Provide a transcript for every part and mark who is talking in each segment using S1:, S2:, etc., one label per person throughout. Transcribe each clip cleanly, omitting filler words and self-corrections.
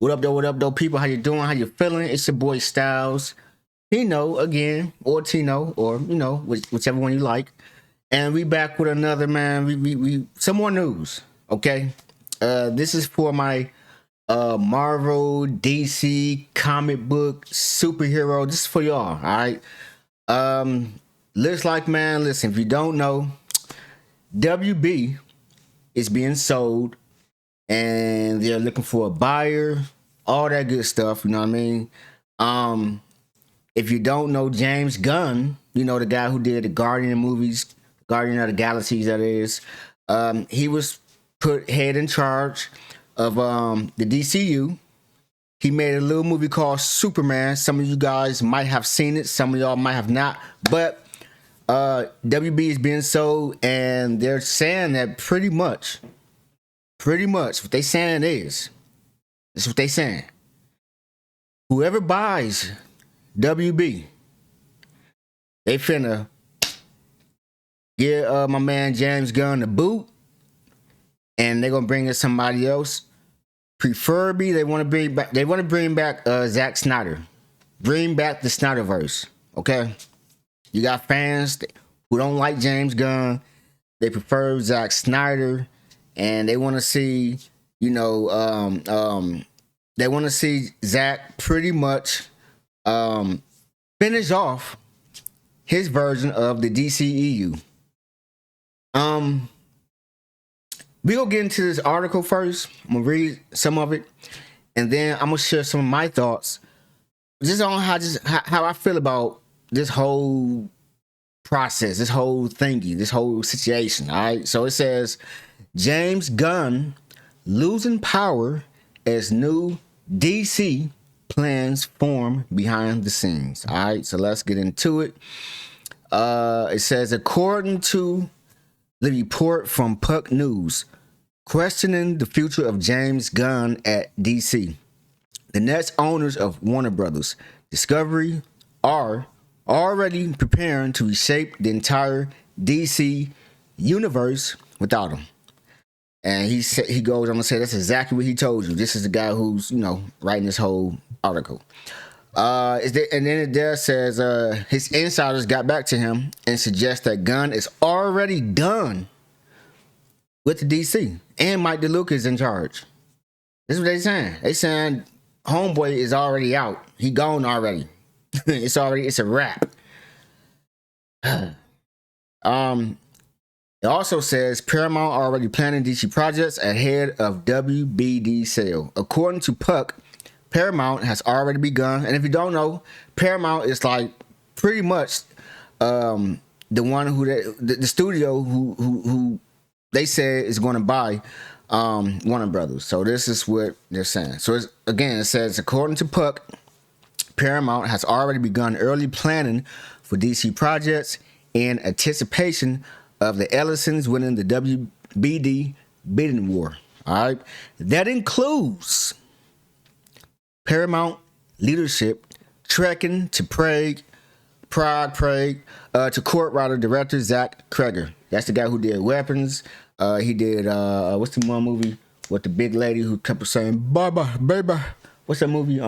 S1: What up, though, people? How you doing? How you feeling? It's your boy Styles, Tino again, or Tino, or whichever one you like. And we back with another man. We some more news. Okay, this is for my Marvel, DC comic book superhero. This is for y'all. All right. Um, looks like, man. Listen, if you don't know, WB is being sold and they're looking for a buyer, all that good stuff, you know what I mean? Um, if you don't know James Gunn, you know the guy who did the Guardian movies, Guardian of the Galaxies, that is. He was put head in charge of the DCU. He made a little movie called Superman. Some of you guys might have seen it, some of y'all might have not, but WB is being sold, and they're saying that pretty much what they saying is, this is what they saying. Whoever buys WB, they finna give my man James Gunn the boot, and they're gonna bring in somebody else. Preferably, they want to bring back. They want to bring back Zack Snyder. Bring back the Snyderverse. Okay, you got fans who don't like James Gunn. They prefer Zack Snyder, and they want to see, they want to see Zack pretty much finish off his version of the DCEU. We gonna get into this article first. I'm gonna read some of it, and then I'm gonna share some of my thoughts just on how I feel about this whole process, this whole thingy, this whole situation. All right. So it says James Gunn losing power as new DC plans form behind the scenes. All right. So let's get into it. It says, according to the report from Puck News, questioning the future of James Gunn at DC, the next owners of Warner Brothers Discovery are already preparing to reshape the entire DC universe without him. And he goes on to say that's exactly what he told you. This is the guy who's writing this whole article. And then it there says his insiders got back to him and suggest that Gunn is already done with the DC, and Mike DeLuca is in charge. This is what they saying. They saying Homeboy is already out. He gone already. It's a wrap. It also says Paramount already planning DC projects ahead of WBD sale. According to Puck, Paramount has already begun. And if you don't know, Paramount is like pretty much the one who the studio who they said is going to buy Warner Brothers. So this is what they're saying. So it says, according to Puck, Paramount has already begun early planning for DC projects in anticipation of the Ellisons winning the WBD bidding war. All right. That includes Paramount leadership trekking to Prague, to court writer director Zach Kreger. That's the guy who did Weapons. He did what's the one movie with the big lady who kept saying bye bye baby? What's that movie?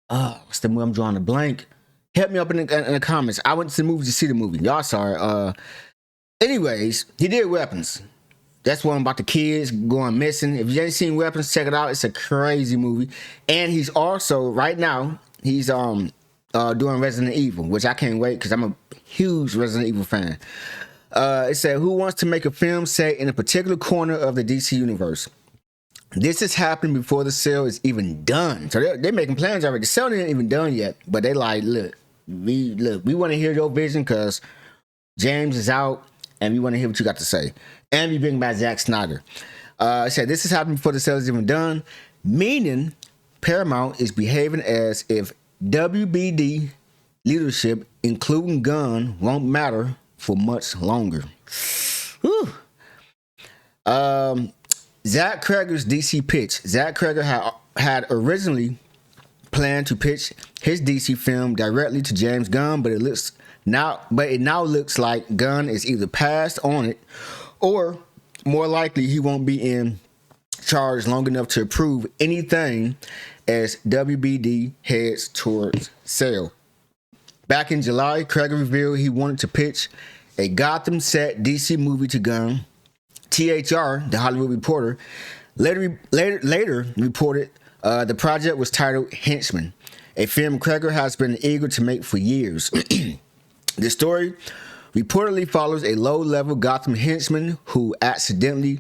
S1: What's the movie? I'm drawing a blank. Help me up in the comments. I went to the movie to see the movie. Y'all saw it. Anyways, he did Weapons. That's one about the kids going missing. If you ain't seen Weapons, check it out. It's a crazy movie. And he's also right now he's doing Resident Evil, which I can't wait because I'm a huge Resident Evil fan. It said, who wants to make a film set in a particular corner of the DC universe? This is happening before the sale is even done. So they're making plans already. The sale ain't even done yet, but they like, look, we want to hear your vision because James is out, and we want to hear what you got to say. And we bring back Zack Snyder. It said, this is happening before the sale is even done, meaning Paramount is behaving as if WBD leadership, including Gunn, won't matter for much longer. Whew. Zach Kreger's DC pitch. Zach Kreger had originally planned to pitch his DC film directly to James Gunn, but it now looks like Gunn is either passed on it, or more likely he won't be in charge long enough to approve anything as WBD heads towards sale. Back in July, Craig revealed he wanted to pitch a Gotham set DC movie to Gunn. THR, the Hollywood Reporter, later reported the project was titled Henchman, a film Craig has been eager to make for years. The story reportedly follows a low-level Gotham henchman who accidentally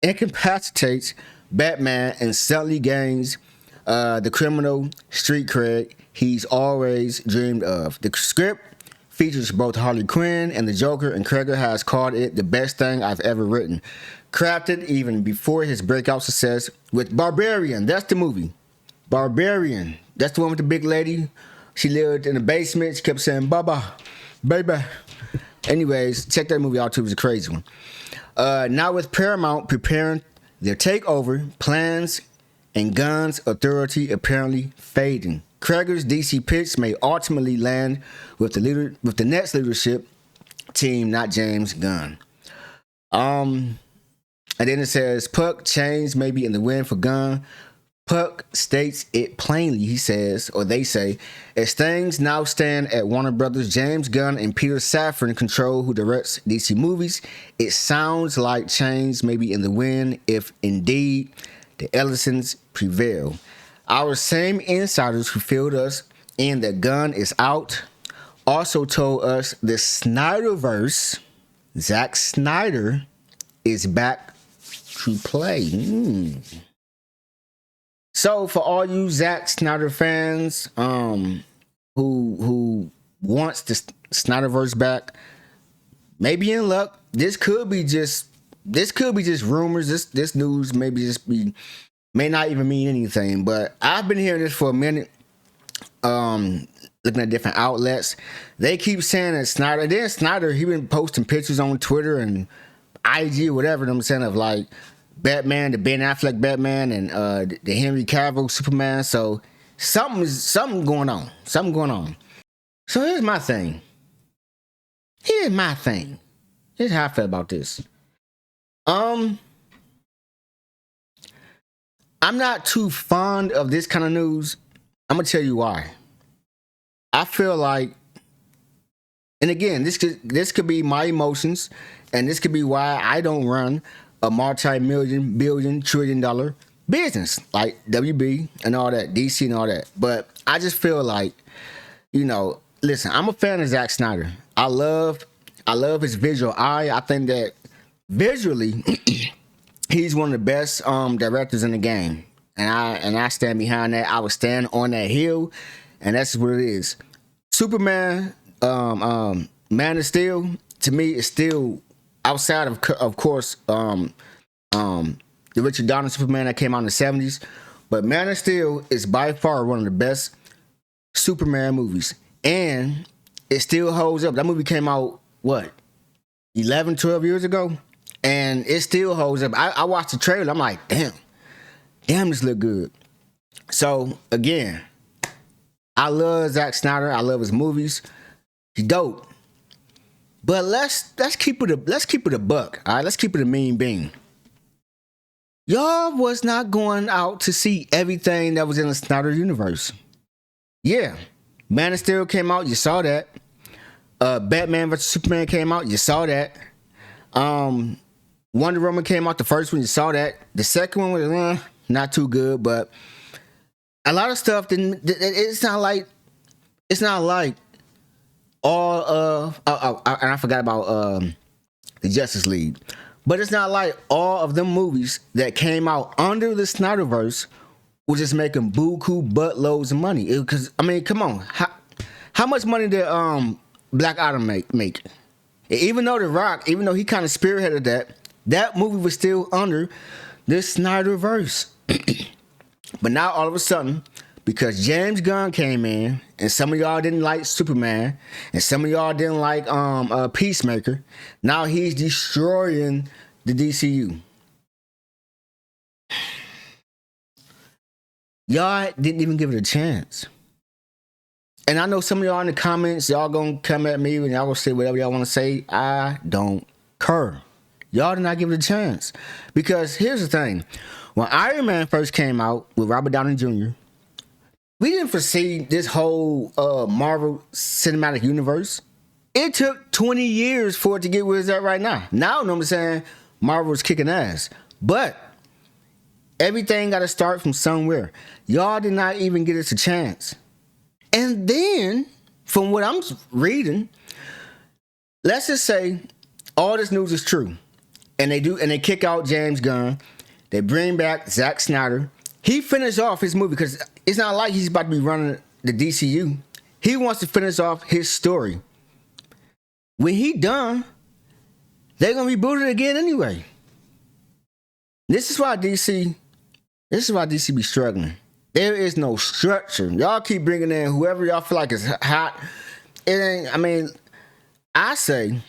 S1: incapacitates Batman and suddenly gains the criminal street cred he's always dreamed of. The script features both Harley Quinn and the Joker, and Craig has called it the best thing I've ever written. Crafted even before his breakout success with Barbarian. That's the movie. Barbarian. That's the one with the big lady. She lived in the basement. She kept saying, Baba, baby. Anyways, check that movie out too. It was a crazy one. Now with Paramount preparing their takeover, plans and Gunn's authority apparently fading, Craig's DC pitch may ultimately land with the next leadership team, not James Gunn. And then it says Puck change may be in the wind for Gunn. Puck states it plainly, he says, or they say, as things now stand at Warner Brothers, James Gunn and Peter Safran control who directs DC movies. It sounds like change may be in the wind if indeed the Ellisons prevail. Our same insiders who filled us in that Gunn is out also told us the Snyderverse, Zack Snyder, is back to play. So for all you Zack Snyder fans who wants the Snyderverse back, maybe in luck. This could be just rumors. This news may not even mean anything. But I've been hearing this for a minute. Looking at different outlets, they keep saying that Snyder. And then Snyder, he been posting pictures on Twitter and IG or whatever. I'm saying of like Batman, the Ben Affleck Batman, and the Henry Cavill Superman. So something going on. Something going on. So here's my thing. Here's how I feel about this. I'm not too fond of this kind of news. I'm gonna tell you why. I feel like, and again, this could be my emotions, and this could be why I don't run a multi-million, billion, $1 trillion business like WB and all that, DC and all that. But I just feel like, listen, I'm a fan of Zack Snyder. I love his visual eye. I think that visually, he's one of the best directors in the game, and I stand behind that. I would stand on that hill, and that's what it is. Superman, Man of Steel, to me is still outside of course, the Richard Donner Superman that came out in the 70s, but Man of Steel is by far one of the best Superman movies, and it still holds up. That movie came out 11, 12 years ago, and it still holds up. I watched the trailer. I'm like, damn, this look good. So again, I love Zack Snyder. I love his movies. He's dope. But let's keep it a buck. All right, let's keep it a mean bean. Y'all was not going out to see everything that was in the Snyder universe. Yeah, Man of Steel came out. You saw that. Batman vs Superman came out. You saw that. Wonder Woman came out. The first one, you saw that. The second one was not too good, but a lot of stuff didn't. It's not like all of. And I forgot about the Justice League, but it's not like all of them movies that came out under the Snyderverse were just making buku buttloads of money. Because I mean, come on, how much money did Black Adam make? Even though The Rock, even though he kind of spearheaded that movie was still under the Snyderverse. But now all of a sudden, because James Gunn came in, and some of y'all didn't like Superman, and some of y'all didn't like Peacemaker, now he's destroying the DCU. Y'all didn't even give it a chance. And I know some of y'all in the comments, y'all gonna come at me and y'all gonna say whatever y'all want to say. I don't care. Y'all did not give it a chance. Because here's the thing. When Iron Man first came out with Robert Downey Jr., we didn't foresee this whole Marvel Cinematic Universe. It took 20 years for it to get where it's at right now. Now, you know what I'm saying? Marvel's kicking ass. But everything got to start from somewhere. Y'all did not even get us a chance. And then, from what I'm reading, let's just say all this news is true. And they kick out James Gunn. They bring back Zack Snyder. He finished off his movie because it's not like he's about to be running the DCU. He wants to finish off his story. When he done, they're gonna reboot it again anyway. This is why DC be struggling. There is no structure. Y'all keep bringing in whoever y'all feel like is hot. It ain't. I mean, I say,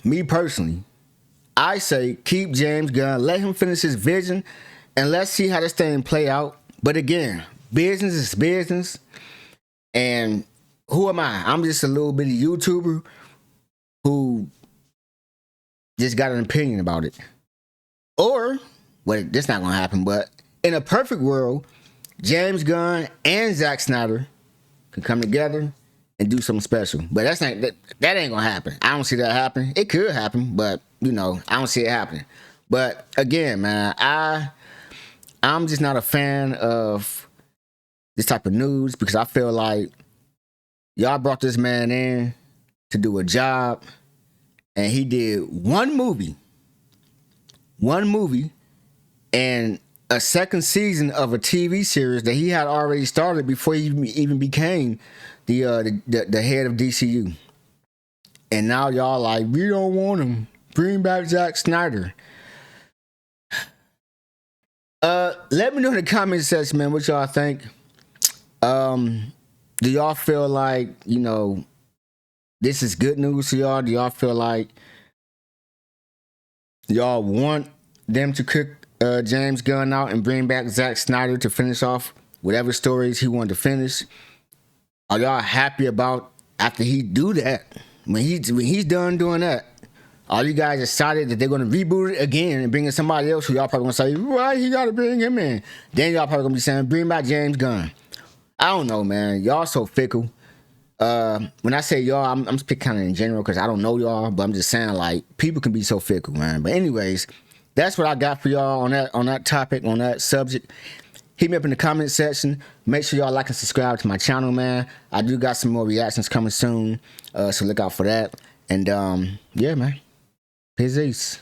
S1: me personally, I say keep James Gunn, let him finish his vision, and let's see how this thing play out. But again, business is business, and who am I? I'm just a little bitty YouTuber who just got an opinion about it. Or, well, this not gonna happen, but in a perfect world, James Gunn and Zack Snyder can come together and do something special. But that ain't gonna happen. I don't see that happen. It could happen, but I don't see it happening. But again, man, I'm just not a fan of this type of news because I feel like y'all brought this man in to do a job, and he did one movie, and a second season of a TV series that he had already started before he even became the head of DCU. And now y'all like, we don't want him. Bring back Zack Snyder. Let me know in the comment section, man, what y'all think. Do y'all feel like, this is good news to y'all? Do y'all feel like y'all want them to kick James Gunn out and bring back Zack Snyder to finish off whatever stories he wanted to finish? Are y'all happy about after he do that? When he's done doing that, are you guys excited that they're going to reboot it again and bring in somebody else who y'all probably going to say, why you got to bring him in? Then y'all probably going to be saying, bring back James Gunn. I don't know, man. Y'all so fickle. When I say y'all, I'm speaking kind of in general because I don't know y'all, but I'm just saying like people can be so fickle, man. But anyways, that's what I got for y'all on that topic, on that subject. Hit me up in the comment section. Make sure y'all like and subscribe to my channel, man. I do got some more reactions coming soon, so look out for that. And yeah, man. Peace.